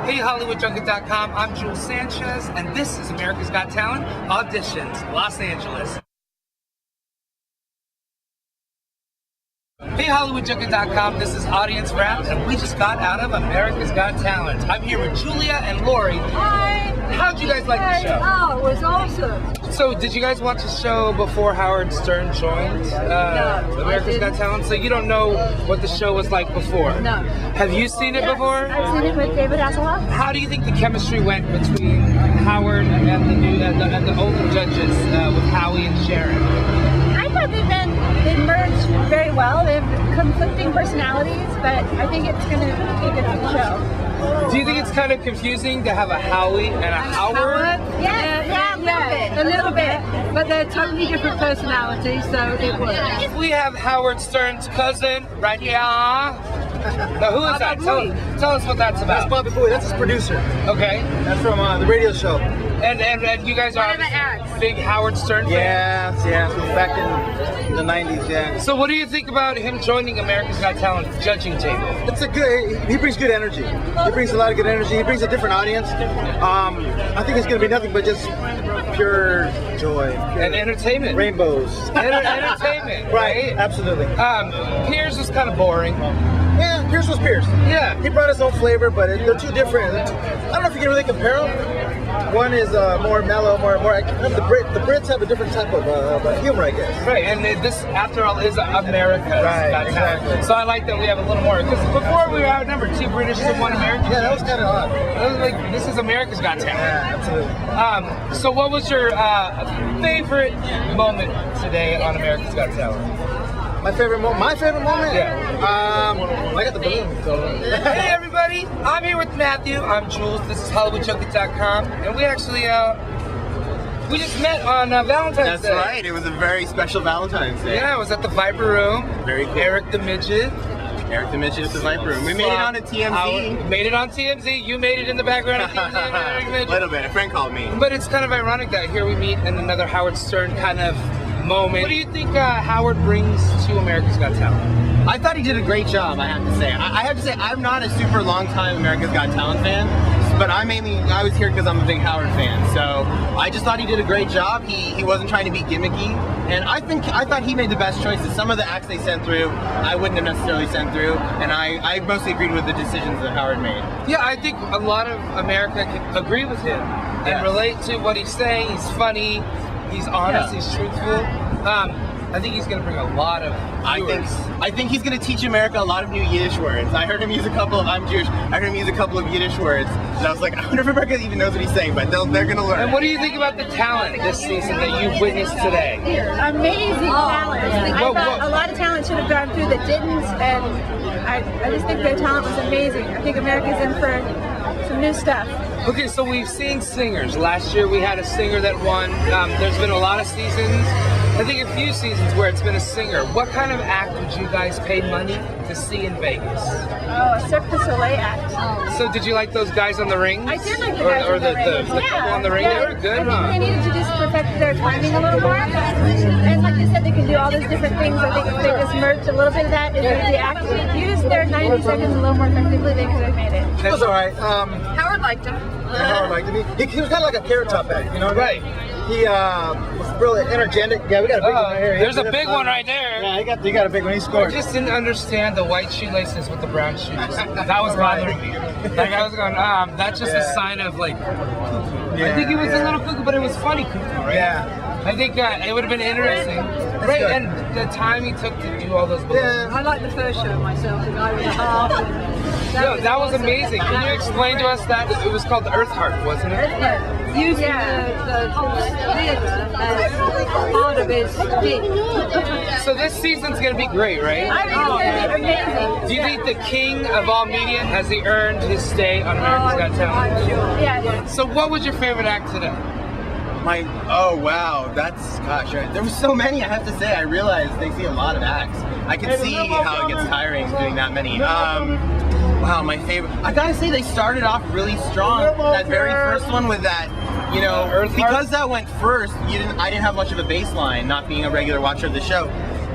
Hey, HollywoodJunket.com. I'm Jules Sanchez, and this is America's Got Talent Auditions, Los Angeles. Hey, HollywoodJunket.com. This is Audience Wrap, and we just got out of America's Got Talent. I'm here with Julia and Lori. Hi. How'd you guys like the show? Oh, it was awesome. So, did you guys watch the show before Howard Stern joined America's Got Talent? So you don't know what the show was like before? No. Have you seen it before? I've seen it with David Hasselhoff. How do you think the chemistry went between Howard and the new and the older judges with Howie and Sharon? I thought they merged very well. They have conflicting personalities, but I think it's going to be a good show. Do you think it's kind of confusing to have a Howie and a Howard? Yeah, a little bit. But they're totally different personalities, so it works. We have Howard Stern's cousin right here. Now, who is that? Tell us what that's about. That's Bobby Bowie. That's his producer. Okay. That's from the radio show. And you guys are big Howard Stern fans? Yeah. Back in the 90s, yeah. So what do you think about him joining America's Got Talent judging table? It's he brings good energy. He brings a lot of good energy. He brings a different audience. I think it's going to be nothing but just pure joy. And entertainment. Rainbows. Entertainment, right? Absolutely. Piers was kind of boring. Yeah, Piers was Piers. Yeah. He brought his own flavor, but they're two different. I don't know if you can really compare them. One is more mellow, more. The Brits have a different type of humor, I guess. Right, and this, after all, is America. Right, exactly. So I like that we have a little more. Because before we were outnumbered, 2 British to 1 American. Yeah, that was kind of odd. I was like, this is America's Got Talent. Yeah, absolutely. So what was your favorite moment today on America's Got Talent? My favorite moment? Yeah. I got the balloon. So. Hey everybody, I'm here with Matthew. I'm Jules. This is HollywoodJunket.com, and we actually we just met on Valentine's Day. That's right. It was a very special Valentine's Day. Yeah, I was at the Viper Room. Very cool. Eric the Midget. Eric the Midget at the Viper Room. We made it on a TMZ. Made it on TMZ. You made it in the background of TMZ. A little bit. A friend called me. But it's kind of ironic that here we meet in another Howard Stern kind of moment. What do you think Howard brings to America's Got Talent? I thought he did a great job, I have to say. I have to say, I'm not a super long time America's Got Talent fan, but I was here because I'm a big Howard fan. So I just thought he did a great job. He wasn't trying to be gimmicky, and I thought he made the best choices. Some of the acts they sent through, I wouldn't have necessarily sent through, and I mostly agreed with the decisions that Howard made. Yeah, I think a lot of America can agree with him and relate to what he's saying. He's funny, he's honest, he's truthful. I think he's going to bring a lot of viewers. I think he's going to teach America a lot of new Yiddish words. I heard him use I'm Jewish. I heard him use a couple of Yiddish words. And I was like, I wonder if America even knows what he's saying, but they're going to learn. And what do you think about the talent this season that you've witnessed today? Amazing talent. I thought a lot of talent should have gone through that didn't, and I just think their talent was amazing. I think America's in for some new stuff. Okay, so we've seen singers. Last year we had a singer that won. There's been a lot of seasons. I think a few seasons where it's been a singer. What kind of act would you guys pay money to see in Vegas? Oh, a Cirque du Soleil act. So did you like those guys on the rings? I did like the guys on the rings. the couple on the ring? They were good, I think they needed to just perfect their timing a little more. And like they said, they can do all these different things. I think if they just merged a little bit of that into the act, used their 90 seconds a little more effectively, they could have made it. It was alright. Howard liked him. Howard liked him. He was kind of like a Carrot Top act, you know? Right. He was really energetic. Yeah, we got a big one right here. There's a big one right there. Yeah, he got a big one. He scored. I just didn't understand the white shoelaces with the brown shoes. That was bothering me. Like I was going, that's just a sign of like cuckoo. I think it was a little cuckoo, but it was funny cuckoo, right? Yeah. I think it would have been interesting. Right, and the time he took to do all those balloons. Yeah. I like the first show myself, the guy with the harp. No, that was amazing. Can you explain to us that? It was called the Earth Harp, wasn't it? Using the theater as part of his gig. So this season's going to be great, right? I think it's going to be amazing. Do you think the king of all media, has he earned his stay on America's Got Talent? I'm sure. Yeah. So what was your favorite act today? Oh wow, gosh, there were so many. I have to say, I realized they see a lot of acts. I can see how it gets tiring doing that many. Wow, my favorite. I gotta say, they started off really strong. That very first one with that, you know, because that went first. I didn't have much of a baseline, not being a regular watcher of the show.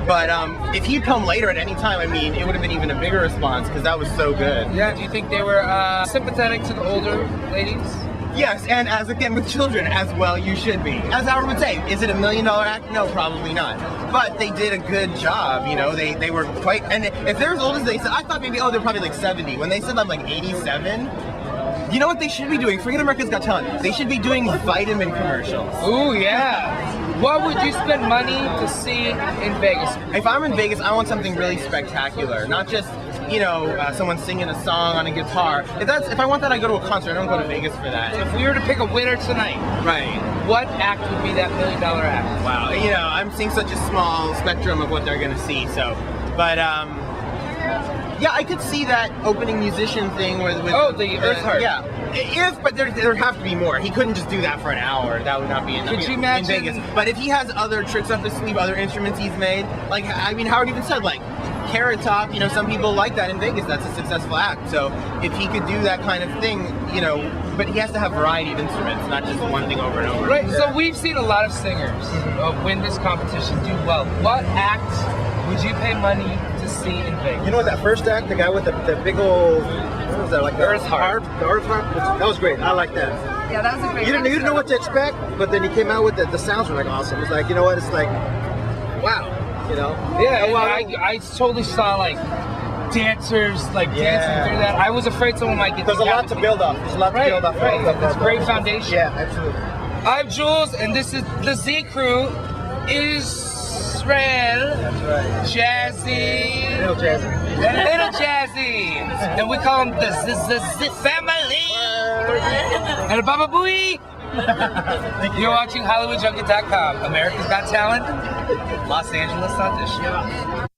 But if he'd come later at any time, I mean, it would have been even a bigger response because that was so good. Yeah, do you think they were sympathetic to the older ladies? Yes, and as again with children, as well you should be. As Howard would say, is it $1 million act? No, probably not. But they did a good job, you know, they were quite, and if they're as old as they said, I thought maybe, oh, they're probably like 70. When they said I'm like 87, you know what they should be doing? Forget America's Got Talent. They should be doing vitamin commercials. Ooh, yeah. What would you spend money to see in Vegas? If I'm in Vegas, I want something really spectacular, not just, you know, someone singing a song on a guitar. If I want that, I go to a concert. I don't go to Vegas for that. If we were to pick a winner tonight, Right. what act would be that $1 million act? Wow. You know, I'm seeing such a small spectrum of what they're gonna see. So, but yeah, I could see that opening musician thing with the Earth Heart. Yeah. But there have to be more. He couldn't just do that for an hour. That would not be in, Could you imagine? in Vegas. But if he has other tricks up his sleeve, other instruments he's made, like, I mean, Howard even said, like, Carrot Top, you know, some people like that in Vegas. That's a successful act. So if he could do that kind of thing, you know, but he has to have variety of instruments, not just one thing over and over. Right, so we've seen a lot of singers win this competition, do well. What act would you pay money to see in Vegas? You know what, that first act, the guy with the big old, what was that, like the Earth Harp. The Earth Harp, that was great. I like that. Yeah, that was a great. You didn't know what to expect, but then he came out with the sounds were like awesome. It's like, you know what, it's like, wow, you know? Yeah, Well, I totally saw like dancers dancing through that. I was afraid someone might get there's a lot to build up. There's a lot to Right, build up. right. That's a great foundation. Yeah, absolutely. I'm Jules, and this is the Z Crew. Israel, That's right. Jazzy, Little jazzy. Little Jazzy, and we call them the Z family. And a Baba Booey. You're watching HollywoodJunket.com. America's Got Talent, Los Angeles audition.